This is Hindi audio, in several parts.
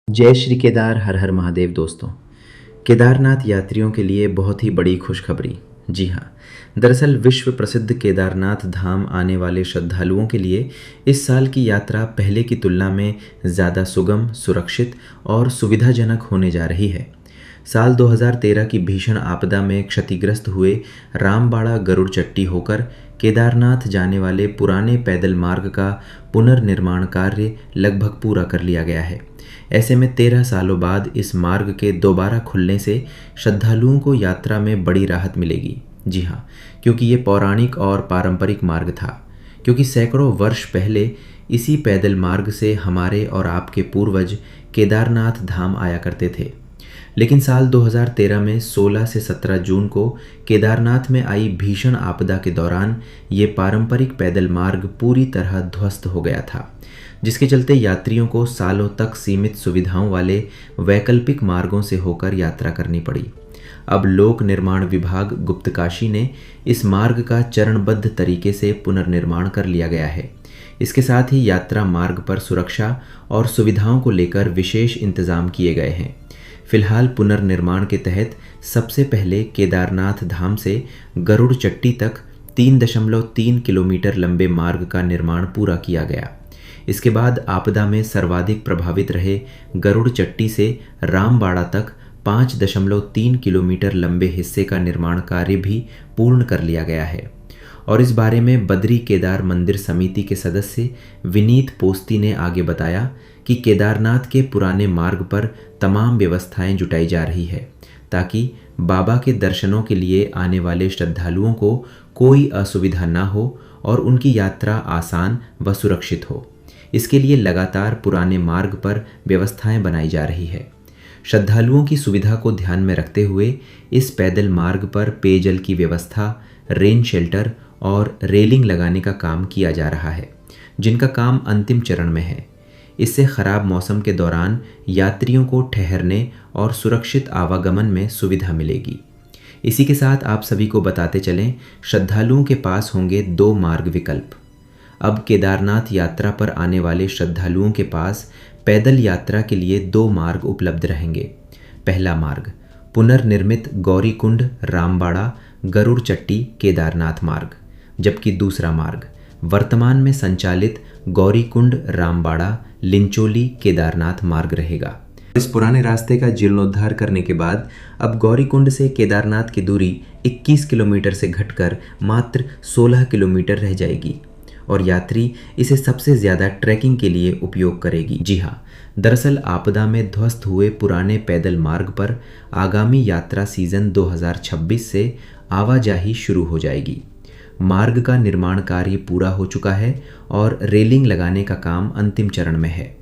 जय श्री केदार, हर हर महादेव। दोस्तों, केदारनाथ यात्रियों के लिए बहुत ही बड़ी खुशखबरी। जी हाँ, दरअसल विश्व प्रसिद्ध केदारनाथ धाम आने वाले श्रद्धालुओं के लिए इस साल की यात्रा पहले की तुलना में ज़्यादा सुगम, सुरक्षित और सुविधाजनक होने जा रही है। साल 2013 की भीषण आपदा में क्षतिग्रस्त हुए रामबाड़ा गरुड़ चट्टी होकर केदारनाथ जाने वाले पुराने पैदल मार्ग का पुनर्निर्माण कार्य लगभग पूरा कर लिया गया है। ऐसे में 13 सालों बाद इस मार्ग के दोबारा खुलने से श्रद्धालुओं को यात्रा में बड़ी राहत मिलेगी। जी हाँ, क्योंकि ये पौराणिक और पारंपरिक मार्ग था। क्योंकि सैकड़ों वर्ष पहले इसी पैदल मार्ग से हमारे और आपके पूर्वज केदारनाथ धाम आया करते थे। लेकिन साल 2013 में 16 से 17 जून को केदारनाथ में आई भीषण आपदा के दौरान ये पारंपरिक पैदल मार्ग पूरी तरह ध्वस्त हो गया था, जिसके चलते यात्रियों को सालों तक सीमित सुविधाओं वाले वैकल्पिक मार्गों से होकर यात्रा करनी पड़ी। अब लोक निर्माण विभाग गुप्तकाशी ने इस मार्ग का चरणबद्ध तरीके से पुनर्निर्माण कर लिया गया है। इसके साथ ही यात्रा मार्ग पर सुरक्षा और सुविधाओं को लेकर विशेष इंतजाम किए गए हैं। फिलहाल पुनर्निर्माण के तहत सबसे पहले केदारनाथ धाम से गरुड़ चट्टी तक 3.3 किलोमीटर लंबे मार्ग का निर्माण पूरा किया गया। इसके बाद आपदा में सर्वाधिक प्रभावित रहे गरुड़ चट्टी से रामबाड़ा तक 5.3 किलोमीटर लंबे हिस्से का निर्माण कार्य भी पूर्ण कर लिया गया है। और इस बारे में बद्री केदार मंदिर समिति के सदस्य विनीत पोस्ती ने आगे बताया कि केदारनाथ के पुराने मार्ग पर तमाम व्यवस्थाएं जुटाई जा रही है, ताकि बाबा के दर्शनों के लिए आने वाले श्रद्धालुओं को कोई असुविधा ना हो और उनकी यात्रा आसान व सुरक्षित हो। इसके लिए लगातार पुराने मार्ग पर व्यवस्थाएं बनाई जा रही है। श्रद्धालुओं की सुविधा को ध्यान में रखते हुए इस पैदल मार्ग पर पेयजल की व्यवस्था, रेन शेल्टर और रेलिंग लगाने का काम किया जा रहा है, जिनका काम अंतिम चरण में है। इससे खराब मौसम के दौरान यात्रियों को ठहरने और सुरक्षित आवागमन में सुविधा मिलेगी। इसी के साथ आप सभी को बताते चलें, श्रद्धालुओं के पास होंगे 2 मार्ग विकल्प। अब केदारनाथ यात्रा पर आने वाले श्रद्धालुओं के पास पैदल यात्रा के लिए 2 मार्ग उपलब्ध रहेंगे। पहला मार्ग पुनर्निर्मित गौरीकुंड रामबाड़ा गरुड़ चट्टी केदारनाथ मार्ग, जबकि दूसरा मार्ग वर्तमान में संचालित गौरीकुंड रामबाड़ा लिंचोली केदारनाथ मार्ग रहेगा। इस पुराने रास्ते का जीर्णोद्धार करने के बाद अब गौरीकुंड से केदारनाथ की दूरी 21 किलोमीटर से घटकर मात्र 16 किलोमीटर रह जाएगी और यात्री इसे सबसे ज़्यादा ट्रैकिंग के लिए उपयोग करेगी। जी हाँ, दरअसल आपदा में ध्वस्त हुए पुराने पैदल मार्ग पर आगामी यात्रा सीजन 2026 से आवाजाही शुरू हो जाएगी। मार्ग का निर्माण कार्य पूरा हो चुका है और रेलिंग लगाने का काम अंतिम चरण में है।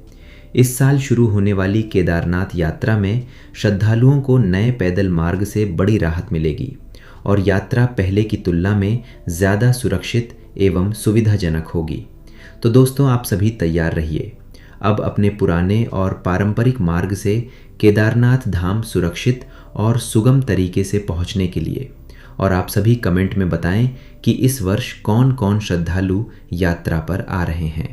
इस साल शुरू होने वाली केदारनाथ यात्रा में श्रद्धालुओं को नए पैदल मार्ग से बड़ी राहत मिलेगी और यात्रा पहले की तुलना में ज़्यादा सुरक्षित एवं सुविधाजनक होगी। तो दोस्तों, आप सभी तैयार रहिए अब अपने पुराने और पारंपरिक मार्ग से केदारनाथ धाम सुरक्षित और सुगम तरीके से पहुंचने के लिए। और आप सभी कमेंट में बताएं कि इस वर्ष कौन कौन श्रद्धालु यात्रा पर आ रहे हैं।